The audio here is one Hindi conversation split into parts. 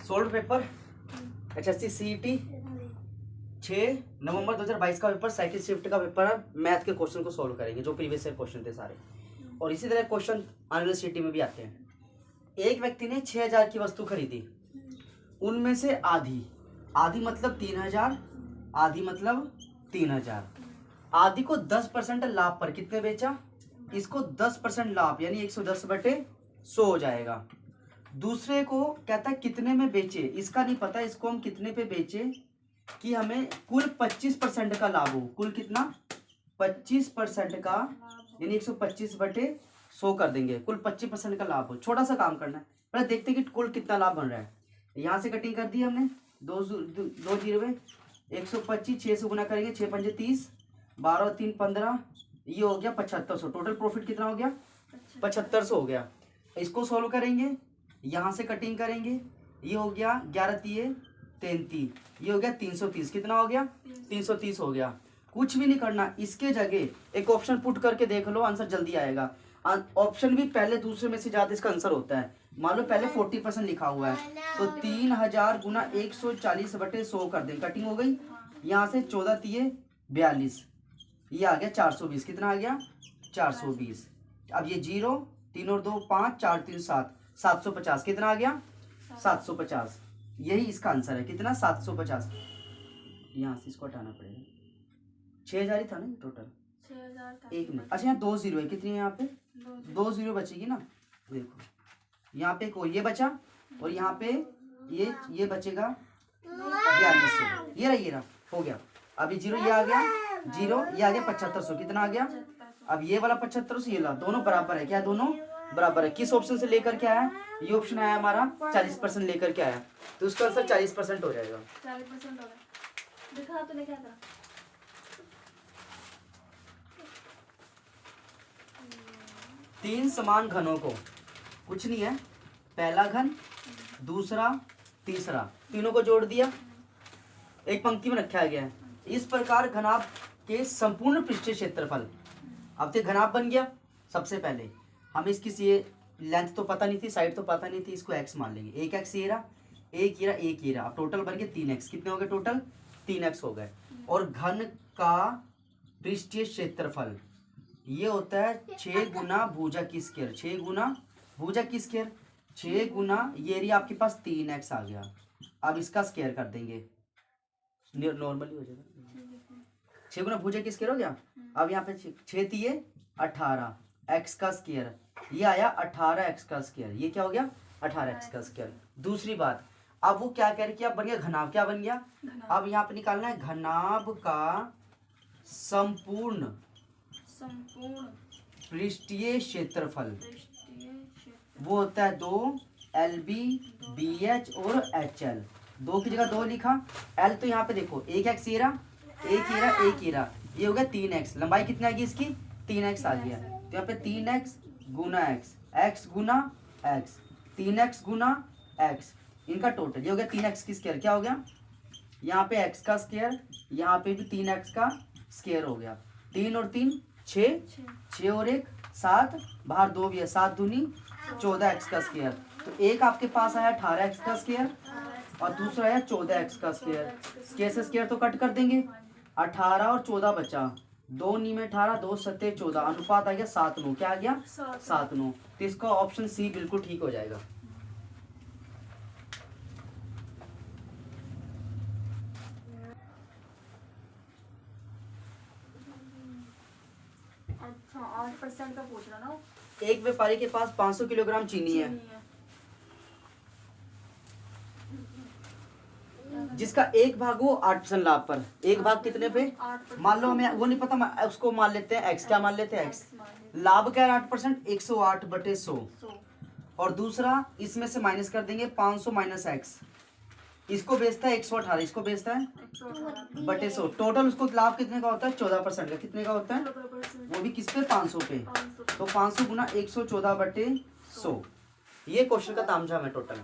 सोल्ड पेपर HSC CET 6 नवंबर 2022 का पेपर, सेकंड शिफ्ट का पेपर है। मैथ के क्वेश्चन को सॉल्व करेंगे जो प्रीवियस ईयर क्वेश्चन थे सारे, और इसी तरह क्वेश्चन आने सिटी में भी आते हैं। एक व्यक्ति ने 6000 की वस्तु खरीदी, उनमें से आधी मतलब 3000, आधी मतलब 3000, आधी को 10% लाभ पर कितने बेचा? इसको 10% लाभ यानी 110/100 हो जाएगा। दूसरे को कहता है कितने में बेचे, इसका नहीं पता, इसको हम कितने पे बेचे कि हमें कुल 25% का लाभ हो। कुल कितना? 25% का यानी 125/100 कर देंगे। कुल 25% का लाभ हो। छोटा सा काम करना है, पहले देखते हैं कि कुल कितना लाभ बन रहा है। यहाँ से कटिंग कर दी हमने, दो जीरो 125, 6 से गुना करेंगे, 6 पंजे 30, 12 3 15, ये हो गया 7500। टोटल प्रॉफिट कितना हो गया? 7500 हो गया। इसको सॉल्व करेंगे, यहाँ से कटिंग करेंगे, ये हो गया 11 3 33, ये हो गया 330। कितना हो गया? 330 हो गया। कुछ भी नहीं करना, इसके जगह एक ऑप्शन पुट करके देख लो, आंसर जल्दी आएगा। ऑप्शन भी पहले दूसरे में से ज्यादा इसका आंसर होता है। मान लो पहले 40% लिखा हुआ है, तो 3000 गुना 140/100 कर दें, कटिंग हो गई। यहाँ से 14 3 42, ये आ गया 420। कितना आ गया? 420। अब ये 0 3 और 2 5, 4 3 7, 750। कितना आ गया? 750। यही इसका आंसर है। कितना? 750। यहाँ से इसको हटाना पड़ेगा। 6000 ही था ना टोटल? 6000 एक मिनट। अच्छा यहाँ 2 0 है, कितनी है यहाँ पे? 2 0 बचेगी ना। देखो यहाँ पे को ये बचा, और यहाँ पे ये बचेगा 4200। ये रहा हो गया। अभी 0 ये आ गया, 0 ये आ गया 7500। कितना आ गया? अब ये वाला 7500, ये ला, दोनों बराबर है। क्या? दोनों बराबर है। किस ऑप्शन से लेकर के आया? ये ऑप्शन आया हमारा 40% लेकर के आया, तो उसका आंसर 40% हो जाएगा। 40% हो गया। दिखा तो नहीं, क्या था? तीन समान घनों को, कुछ नहीं है, पहला घन, दूसरा, तीसरा, तीनों को जोड़ दिया, एक पंक्ति में रखा गया है। इस प्रकार घनाभ के संपूर्ण पृष्ठीय क्षेत्रफल। अब तो घनाभ बन गया। सबसे पहले हम इसकी ये लेंथ तो पता नहीं थी, साइड तो पता नहीं थी, इसको x मान लेंगे। 1x ये रहा, एक ये रहा, एक ये रहा। अब टोटल बन गए 3x। कितने हो गए टोटल? 3x हो गए। और घन का पृष्ठीय क्षेत्रफल ये होता है 6 गुना भुजा की स्क्वायर। 6 गुना भुजा की स्क्वायर, 6 गुना ये एरिया आपके पास 3x आ गया। अब इसका स्क्वायर कर देंगे, नॉर्मली हो जाएगा। 6 गुना भुजा की स्क्वायर हो गया। अब यहाँ पे 6 3 18, x का स्क्वायर, ये आया 18x का स्क्वायर। ये क्या हो गया? 18x का स्क्वायर। दूसरी बात, अब वो क्या कह रहे कि अब बन गया घनाभ। क्या बन गया? अब यहाँ पे निकालना है घनाभ का संपूर्ण पृष्ठीय क्षेत्रफल। वो होता है 2 LB BH और HL। 2 की जगह 2 लिखा, L तो यहाँ पे देखो 1x ये रहा, एक ये रहा, एक ये रहा, ये हो गया 3x। लंबाई कितनी आ गई इसकी? 3x आ गया। तो यहाँ पे 3x गुना x गुना x, 3x गुना x, इनका टोटल ये हो गया 3x की स्क्वायर। क्या हो गया? यहाँ पे x का स्क्वायर, यहाँ पे भी 3x का स्क्वायर हो गया। 3 और 3 6, 6 और 1 7, बाहर 2 भी है, 7 दूनी 14x का स्क्वायर। तो एक आपके पास आया 18x का स्क्वायर और दूसरा आया 14x का स्क्वायर। स्क्वायर से स्क्वायर तो कट कर देंगे, 18 और 14 बचा, 2 नी में 18, 2 7 14, अनुपात आ गया 7 9। क्या आ गया? 7 9। तो इसका ऑप्शन सी बिल्कुल ठीक हो जाएगा। अच्छा 8% का पूछ रहा ना। एक व्यापारी के पास 500 किलोग्राम चीनी है, जिसका एक भाग हो 8% लाभ पर। एक भाग कितने पे? मान लो हमें वो नहीं पता, उसको मान लेते हैं x। क्या मान लेते हैं? x। लाभ क्या है? 8%, 108/100। और दूसरा इसमें से माइनस कर देंगे 500 माइनस x। इसको बेचता है 118, इसको बेचता है 100/100। टोटल उसको लाभ कितने का होता है? 14% का। कितने का होता है? वो भी किस पे? 500 पे। तो 500 गुना 114/100। ये क्वेश्चन का तामझाम है टोटल।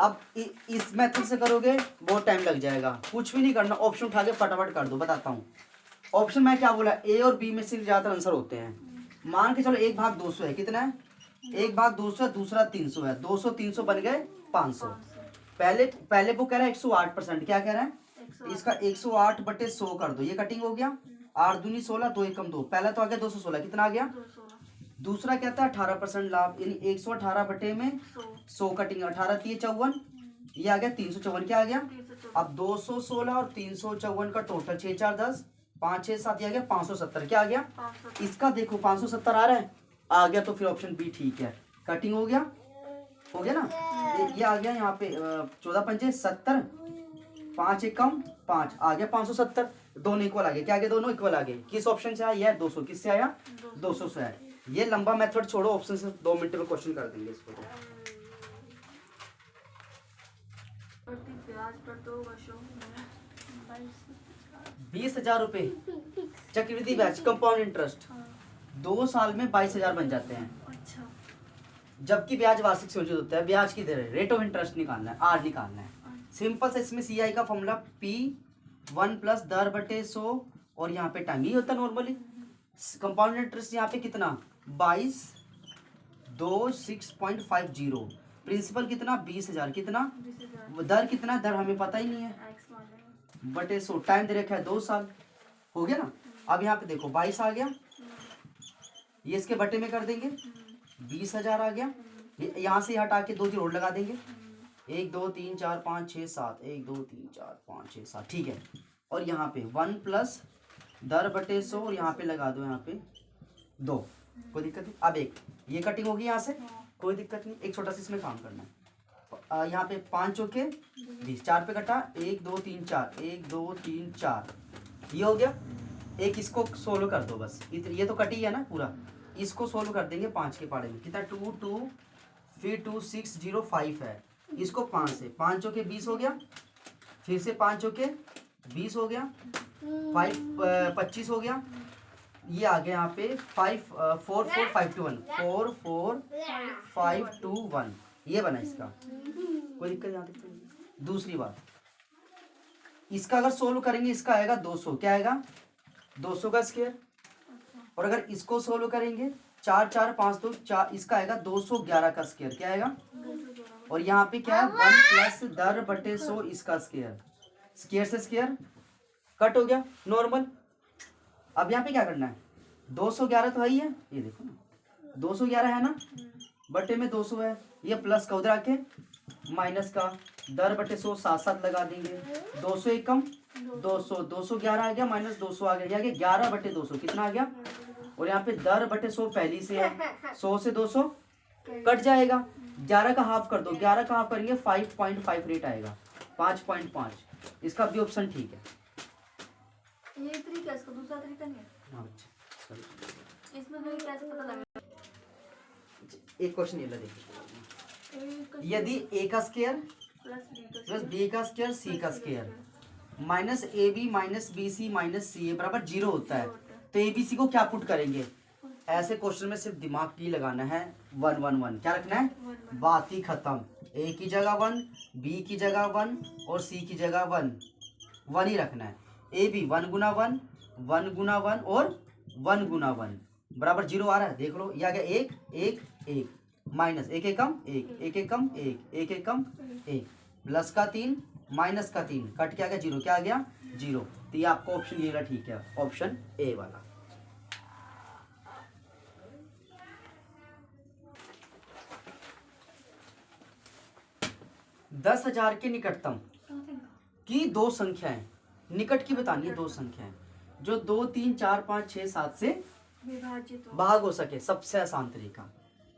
अब इस मेथड से करोगे बहुत टाइम लग जाएगा। कुछ भी नहीं करना, ऑप्शन उठा के फटाफट कर दो। बताता हूँ ऑप्शन में क्या बोला, ए और बी में से ज्यादा आंसर होते हैं। मान के चलो 1 भाग 200 है। कितना है? 1 भाग 200 है, दूसरा 300 है, 200 300 बन गए 500। पहले पहले वो कह रहा है 108%, क्या कह रहा है 108 इसका 108/100 कर दो, ये कटिंग हो गया। 8 दूनी 16, 2 एकम 2, पहला तो आ गया 216, कितना आ गया। 216 दूसरा कहता है 18% लाभ, यानी 118 बटे में 100 100 कटिंग, 18 3 54, ये आ गया 354, क्या आ गया। 314 अब 216 और 354 का टोटल 6 4 10 5 6 7, ये आ गया 570, क्या आ गया। 500 इसका देखो 570 आ रहा है, आ गया तो फिर ऑप्शन बी ठीक है। कटिंग हो गया ना। ये आ गया यहाँ पे 14 पंचे 70, 5 एकम 5, आ गया 570, दोनों इक्वल आ गए, क्या आ गया, दोनों इक्वल आ गए। किस ऑप्शन से आया, यह 200, किससे आया 200 से आया। ये लंबा मेथड छोड़ो, ऑप्शन से 2 मिनट में क्वेश्चन कर देंगे इसको। प्रति ब्याज पर 2 वर्षों में 20,000 रुपए चक्रवृद्धि ब्याज कंपाउंड इंटरेस्ट 2 साल में 22,000 बन जाते हैं। अच्छा जबकि ब्याज वार्षिक संचित होता है। ब्याज की दर रेट ऑफ इंटरेस्ट निकालना है, आर निकालना है। सिंपल से इसमें सीआई का फॉर्मूला P1 प्लस दर बटे 100 और यहाँ पे टाइम ही होता है नॉर्मली। कंपाउंड इंटरेस्ट यहाँ पे कितना 22 2 6.50, प्रिंसिपल कितना 20,000, कितना 20,000 दर कितना, दर हमें पता ही नहीं है, एक्स मान लेंगे बटे 100, टाइम दे रखा है 2 साल, हो गया ना। अब यहाँ पे देखो 22 आ गया, ये इसके बटे में कर देंगे, 20,000 आ गया। यहाँ से हटा के 2 जीरो और लगा देंगे, 1 2 3 4 5 6 7, 1 2 3 4 5 6 7, ठीक है। और यहाँ पे 1 प्लस दर बटे 100 और यहाँ पे लगा दो, यहाँ पे 2, कोई दिक्कत नहीं। अब एक ये कटिंग होगी यहाँ से, कोई दिक्कत नहीं। एक छोटा सा इसमें काम करना है। यहाँ पे 5 चौके 20, 4 पे कटा, 1 2 3 4, 1 2 3 4, ये हो गया। एक इसको सोल्व कर दो बस, ये तो कटी है ना पूरा, इसको सोल्व कर देंगे 5 के पाड़े में, कितना 2 2 फिर 2 6 0 5 है। इसको 5 से 5 चौके 20 हो गया, फिर से 5 चौके 20 हो गया, 5 25 हो गया। ये आ गया यहाँ पे 5 4 4 5 2 1, 4 4 5 2 1, ये बना इसका, कोई दिक्कत यहाँ तक। दूसरी बात, इसका अगर सोल्व करेंगे इसका आएगा 200, क्या आएगा 200 का स्क्वायर। और अगर इसको सोल्व करेंगे 4 4 5 2 4, इसका आएगा 211 का स्क्वायर, क्या आएगा। और यहाँ पे क्या है 1 प्लस दर बटे 100 इसका स्क्वायर, स्क्वायर से स्क्वायर कट हो गया नॉर्मल। अब यहाँ पे क्या करना है, 211 तो है ही है, ये देखो ना 211 है ना, बटे में 200 है, ये प्लस का उधर आके माइनस का, दर बटे 100 साथ साथ लगा देंगे, 200 एक कम 200, 211 आ गया माइनस 200 आ गया, 11 बटे 200 कितना आ गया। और यहाँ पे दर बटे 100 पहली से है, 100 से 200 कट जाएगा, 11 का हाफ कर दो, 11 का हाफ करेंगे 5.5 रेट आएगा, 5.5, इसका भी ऑप्शन ठीक है। ये तरीका है, इसका दूसरा तरीका नहीं है। हाँ बच्चे, इसमें तो कैसे पता लगेगा। एक क्वेश्चन ये देखिए, A का यदि ए का स्क्वायर प्लस बी का स्क्वायर सी का square minus a b minus b c minus c a बराबर 0 होता है, तो ए बी सी को क्या पुट करेंगे। ऐसे क्वेश्चन में सिर्फ दिमाग की लगाना है, 1 1 1, क्या रखना है, बात ही खत्म। ए की जगह 1, बी की जगह 1 और सी की जगह 1 1 ही रखना है। ए बी 1 गुना 1, 1 गुना 1 और 1 गुना 1 बराबर 0 आ रहा है, देख लो ये आ गया 1 1 1 माइनस 1 1 कम 1 1 1 कम 1 1 1 कम 1 प्लस का 3 माइनस का 3 कट के आ गया 0, क्या आ गया 0। तो ये आपका ऑप्शन ये रहा, ठीक है, ऑप्शन ए वाला। दस 10,000 के निकटतम की 2 संख्याएं, निकट की बतानी है 2 संख्याएं जो 2 3 4 5 6 7 से विभाजित हो। भाग हो सके, सबसे आसान तरीका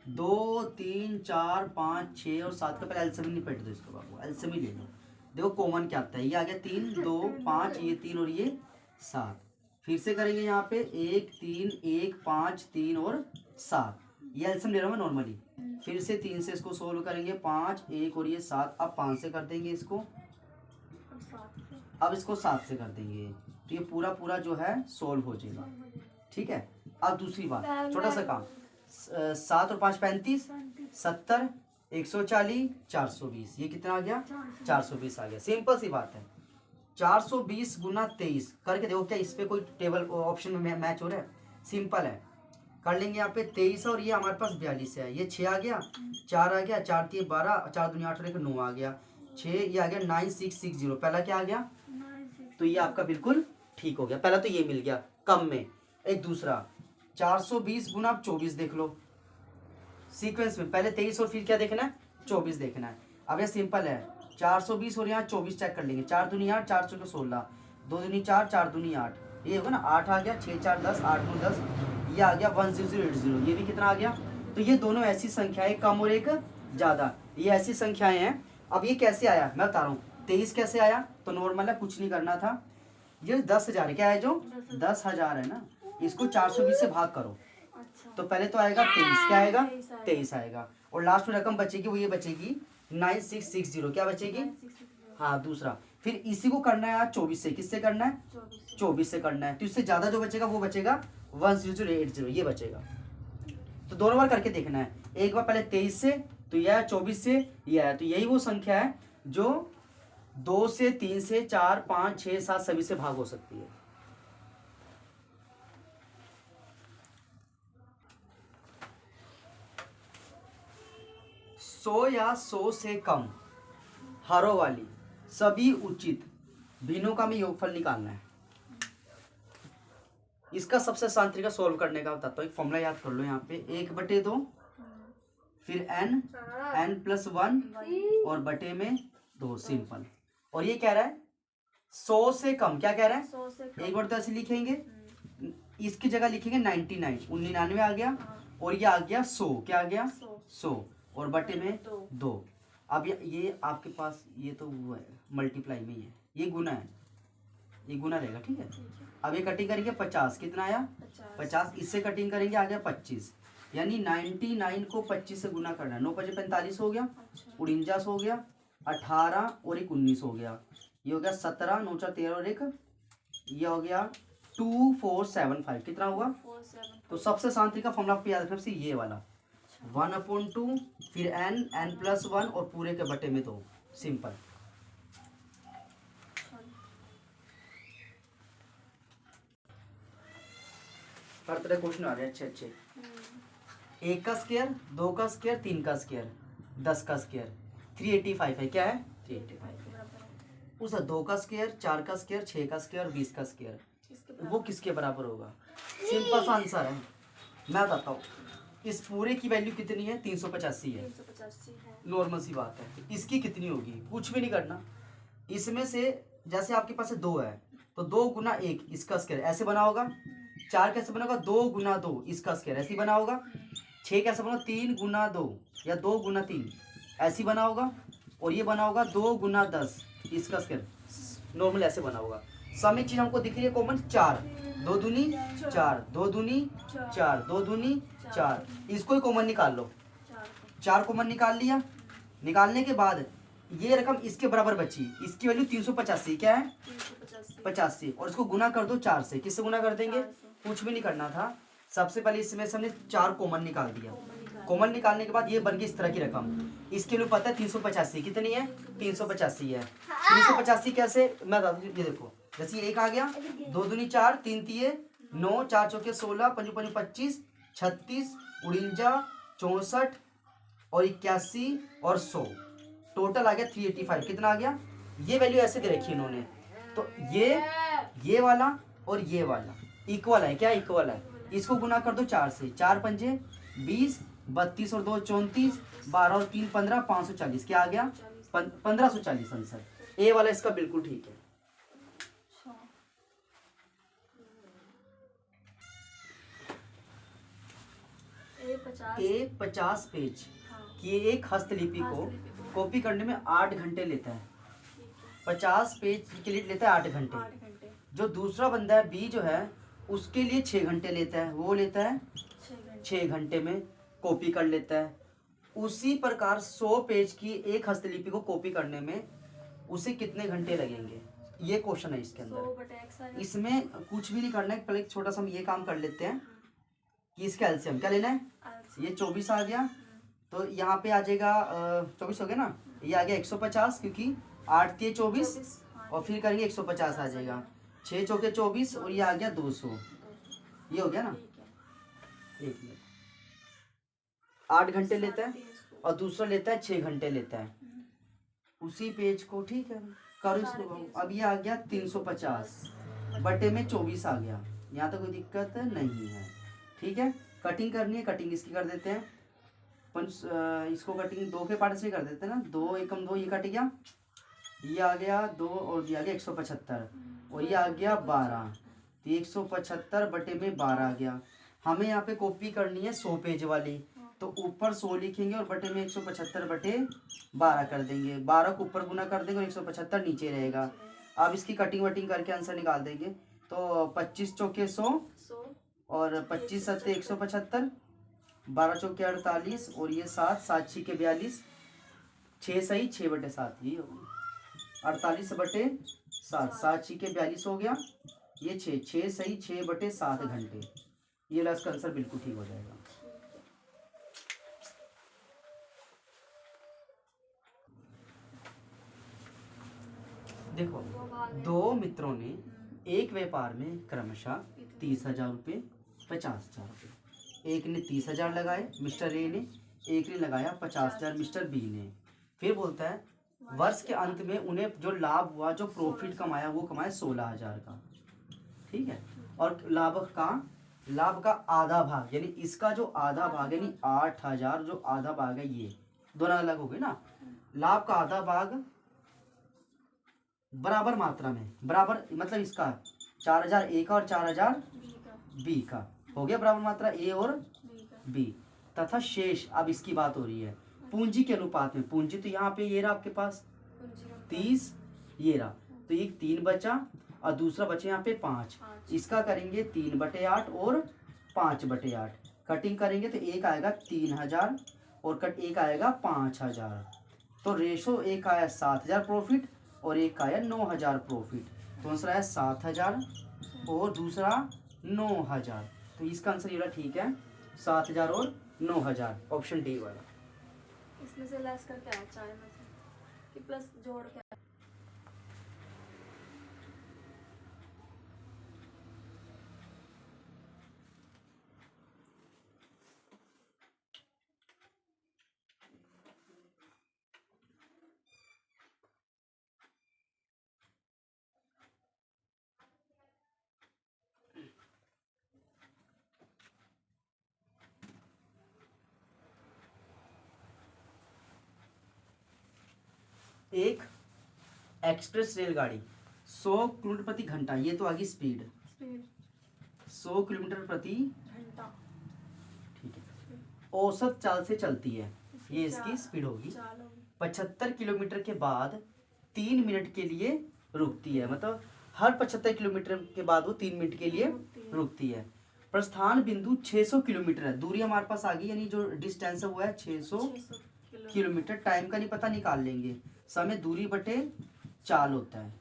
2 3 4 5 6 और 7 का पहले एलसीएम निपट दो इसको बाबू, एलसीएम ले लो। देखो कॉमन क्या आता है, ये आ गया 3 2 5, ये 3 और ये 7, फिर से करेंगे यहाँ पे 1 3 1 5 3 और 7, ये एलसीएम ले रहा हूँ मैं नॉर्मली। फिर से 3 से इसको सोल्व करेंगे 5 1 और ये 7, अब 5 से कर देंगे इसको, और 7 से अब इसको 7 से कर देंगे, तो ये पूरा पूरा जो है सोल्व हो जाएगा, ठीक है। अब दूसरी बात, छोटा सा काम, 7 और 5 35, 70 140 420, ये कितना आ गया 420 आ गया। सिंपल सी बात है, 420 गुना 23 करके देखो क्या इस पे कोई टेबल ऑप्शन में मैच हो रहा है, सिंपल है, कर लेंगे यहाँ पे 23 और ये हमारे पास 42 है, ये 6 आ गया, 4 आ गया, 4 3 12, 4 दूनी 8 और 1 9 आ गया, 6, ये आ गया 9660, पहला क्या आ गया? 9 तो ये आपका बिल्कुल ठीक हो गया, पहला तो ये मिल गया कम में। एक दूसरा 420 गुना, आप 24 देख लो सीक्वेंस में, पहले 23 और फिर क्या देखना है? 24 देखना है। अब ये सिंपल है, 420 और यहाँ 24 चेक कर लेंगे, 4 दूनी 8, 4 चौके 16, 2 दूनी 4, 4 दूनी 8, ये होगा ना 8 आ गया, 6 4 10, 8 9 10, ये आ गया 1080, ये भी कितना आ गया? तो ये दोनों ऐसी संख्याएं, कम और एक ज़्यादा, ये ऐसी संख्याएं हैं। अब ये कैसे आया मैं बता रहा हूँ। 23 कैसे आया? तो नॉर्मल है, कुछ नहीं करना था। ये 10,000 क्या है? जो 10,000 है ना, इसको 420 से भाग करो, अच्छा तो पहले तो आएगा 23, क्या आएगा? 23 आएगा। 23 आएगा, और लास्ट में रकम बचेगी, वो ये बचेगी 9660, क्या बचेगी? 9,660 हाँ दूसरा, फिर इसी को करना है आज 24 से, किससे करना है? 24 से करना है, तो इससे ज्यादा जो बचेगा वो बचेगा 1080, ये बचेगा। तो दोनों बार करके देखना है, एक बार पहले 23 से, तो यह 24 से, यह है, तो यही वो संख्या है जो 2 से, 3 से, 4 5 6 7 सभी से भाग हो सकती है। सौ या 100 से कम हारों वाली सभी उचित भिन्नों का हमें योगफल निकालना है। इसका सबसे आसान तरीका सॉल्व करने का बताता हूँ, एक फॉर्मूला याद कर लो यहाँ पे, 1/2, फिर n+1 और बटे में 2, सिंपल। और ये कह रहा है 100 से कम, क्या कह रहा है? 100 से कम। एक बार तो ऐसे लिखेंगे, इसकी जगह लिखेंगे 99, 99 आ गया, और ये आ गया 100, क्या आ गया? 100, और बटे में 2। अब ये आपके पास ये तो वो है, मल्टीप्लाई में ही है, ये गुना है, ये गुना रहेगा, ठीक है। अब ये कटिंग करेंगे 50, कितना आया? 50, इससे कटिंग करेंगे, आ गया 25, यानी 99 को 25 से गुना करना है, 9 5 45 हो गया, 49 हो गया, 18 और एक 19 हो गया, ये हो गया 17, 9 4 13 और एक, ये हो गया 2475, कितना हुआ? 47। तो सबसे आसान तरीका फॉर्मूला आपको याद रखना ये वाला, 1/2, फिर n+1 और पूरे के बटे में 2, सिंपल। हर तरह क्वेश्चन आ रहे हैं अच्छे अच्छे। 1 का स्क्वायर, 2 का स्क्वायर, 3 का स्क्वायर, 10 का स्क्वायर, 385 है, क्या है? 385। उस 2 का स्क्वायर, 4 का स्क्वायर, 6 का स्क्वायर, 20 का स्क्वायर, वो किसके बराबर होगा? सिंपल सा आंसर है, मैं बताता हूँ। इस पूरे की वैल्यू कितनी है? 385 है, 385 है। नॉर्मल सी बात है। इसकी कितनी होगी? कुछ भी नहीं करना, इसमें से जैसे आपके पास 2 है, तो 2 गुना 1 इसका स्क्वायर ऐसे बना होगा। 4 कैसे बना होगा? 2 गुना 2 इसका स्क्वायर ऐसे बना होगा। 6 कैसे बना? 3 गुना 2 या 2 गुना 3 ऐसे बना होगा। और ये बना होगा 2 गुना 10 इसका स्क्वायर, नॉर्मल ऐसे बना होगा। सम एक चीज हमको दिख रही है कॉमन, 4, 2 दूनी 4, 2 दूनी 4, 2 दूनी 4, इसको ही कॉमन निकाल लो। 4 कॉमन निकाल लिया, निकालने के बाद ये रकम इसके बराबर बची, इसकी वैल्यू 385, क्या है? 85, और इसको गुना कर दो 4 से, किससे गुना कर देंगे? कुछ भी नहीं करना था, सबसे पहले इसमें से हमने 4 कॉमन निकाल दिया। कॉमन निकालने के बाद ये बन गई इस तरह की रकम, इसके लिए पता है 385 कितनी है? 385 है। 385 कैसे मैं बता दूं, ये देखो, जैसे ये 1 आ गया, 2 दूनी 4, 3 तिये 9, 4 चौके 16, 5 5 25, 36, 49, 64 और 81 और 100, टोटल आ गया 385। कितना आ गया? ये वैल्यू ऐसे दे रखी है इन्होंने, तो ये वाला और ये वाला इक्वल है, क्या इक्वल है? इसको गुना कर दो 4 से, 4 पंजे 20, 32 और 2 34, 12 और 3 15, 540, क्या आ गया? 1540 आंसर। ए वाला इसका बिल्कुल ठीक है। ए 50 पेज की एक हस्तलिपि को कॉपी करने में 8 घंटे लेता है। 50 पेज के लिए लेता है 8 घंटे। जो दूसरा बंदा है बी जो है उसके लिए 6 घंटे लेता है, वो लेता है 6 घंटे में कॉपी कर लेता है। उसी प्रकार 100 पेज की एक हस्तलिपि को कॉपी करने में उसे कितने घंटे लगेंगे? ये क्वेश्चन है इसके अंदर। इसमें कुछ भी नहीं करना है, पहले छोटा सा हम ये काम कर लेते हैं कि इसका एलसीएम क्या लेना है। ये 24 आ गया, तो यहाँ पे आ जाएगा 24 हो गया ना, ये आ गया 150, क्योंकि 8 के 24 और फिर करेंगे 150 आ जाएगा, 6 चौके 24 और ये आ गया 200, ये हो गया ना। 1 मिनट, 8 घंटे लेता है और दूसरा लेता है 6 घंटे लेता है। उसी पेज को, ठीक है करो इसको। अब ये आ गया 350 बटे में 24 आ गया, यहाँ तो कोई दिक्कत नहीं है, ठीक है। कटिंग करनी है, कटिंग इसकी कर देते हैं इसको कटिंग 2 के पार्ट से कर देते हैं ना, 2 एकम 2, ये कट गया, ये आ गया 2 और ये आ गया 175 और ये आ गया 12, तो 175 बटे में 12 आ गया। हमें यहाँ पे कॉपी करनी है 100 पेज वाली, तो ऊपर 100 लिखेंगे और बटे में 175 बटे 12 कर देंगे, 12 को ऊपर गुना कर देंगे और 175 नीचे रहेगा। अब इसकी कटिंग वटिंग करके आंसर निकाल देंगे। तो 25 चौके 100 और 25 सत्ते 175, 12 चौके 48 और ये 7 7 6 के 42, 6 सही 6 बटे 7, ये 48 बटे 7, 7 6 के 42 हो गया, ये 6 सही 6 बटे 7 घंटे। ये लास्ट का आंसर बिल्कुल ठीक हो जाएगा। देखो, 2 मित्रों ने एक व्यापार में क्रमशः 30,000 रुपये, 50,000 रुपये, एक ने 30,000 लगाए मिस्टर ए ने, एक ने लगाया 50,000 मिस्टर बी ने। फिर बोलता है वर्ष के अंत में उन्हें जो लाभ हुआ, जो प्रॉफिट कमाया, वो कमाया 16,000 का, ठीक है। और लाभ का आधा भाग, यानी इसका जो आधा भाग यानी 8,000 जो आधा भाग है, ये दोनों अलग हो गए ना। लाभ का आधा भाग बराबर मात्रा में, बराबर मतलब इसका 4,000 ए का और 4,000 बी का हो गया, बराबर मात्रा ए और बी, तथा शेष, अब इसकी बात हो रही है पूंजी के अनुपात में। पूंजी तो यहाँ पे ये रहा आपके पास 30, ये रहा, तो एक 3 बचा और दूसरा बचे यहाँ पे 5, इसका करेंगे 3/8 और 5/8। कटिंग करेंगे तो एक आएगा 3,000 और कट एक आएगा 5,000, तो रेशो एक आया 7,000 प्रॉफिट और एक आया 9,000 प्रॉफिट, तो आंसर आया 7,000 और दूसरा 9,000, तो इसका आंसर ये रहा, ठीक है 7,000 और 9,000, ऑप्शन डी वाला। इसमें से लेस करके आया 4 में से कि प्लस जोड़ के आया? एक एक्सप्रेस रेलगाड़ी 100 किलोमीटर प्रति घंटा, ये तो आ गई स्पीड, 100 किलोमीटर प्रति घंटा, ठीक है, औसत चाल से चलती है, ये इसकी स्पीड होगी। 75 किलोमीटर के बाद 3 मिनट के लिए रुकती है, मतलब हर 75 किलोमीटर के बाद वो 3 मिनट के लिए रुकती है। प्रस्थान बिंदु 600 किलोमीटर है, दूरी हमारे पास आ गई, यानी जो डिस्टेंस है वो है 600 किलोमीटर। टाइम का नहीं पता, निकाल लेंगे, समय दूरी बटे चाल होता है,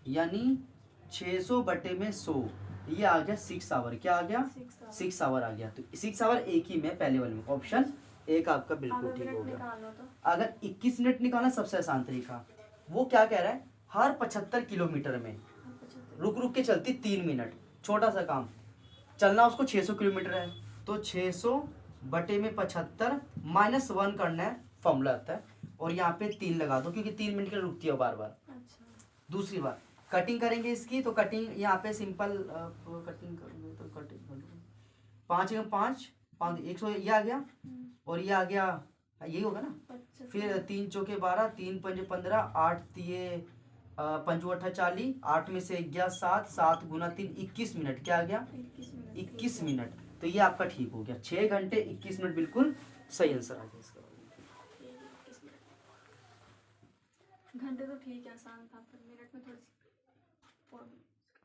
यानी 600 बटे में 100, ये आ गया 6 आवर, क्या आ गया 6 आवर आ गया। तो 6 आवर एक ही में, पहले वाले में ऑप्शन एक आपका बिल्कुल ठीक हो गया। अगर 21 मिनट निकालना सबसे आसान तरीका, वो क्या कह रहा है, हर 75 किलोमीटर में रुक रुक के चलती 3 मिनट, छोटा सा काम, चलना उसको 600 किलोमीटर है, तो 600 बटे में 75 -1 करना है, फॉर्मूला आता है, और यहाँ पे 3 लगा दो क्योंकि 3 मिनट के लिए रुकती है बार बार। दूसरी बार कटिंग करेंगे इसकी, तो कटिंग यहाँ पे सिंपल कटिंग करेंगे तो कटिंग 5 × 5 100, ये आ गया और ये आ गया, यही होगा ना। फिर 3 चौके 12, 3 पंजे 15, 8 तिये 5 8 40, 8 में से गया 7, 7 गुना 3 21 मिनट, क्या आ गया 21 मिनट, तो ये आपका ठीक हो गया, 6 घंटे 21 मिनट बिल्कुल सही आंसर आ गया इसका। घंटे तो ठीक है, आसान था, पर मिनट में थोड़ी सी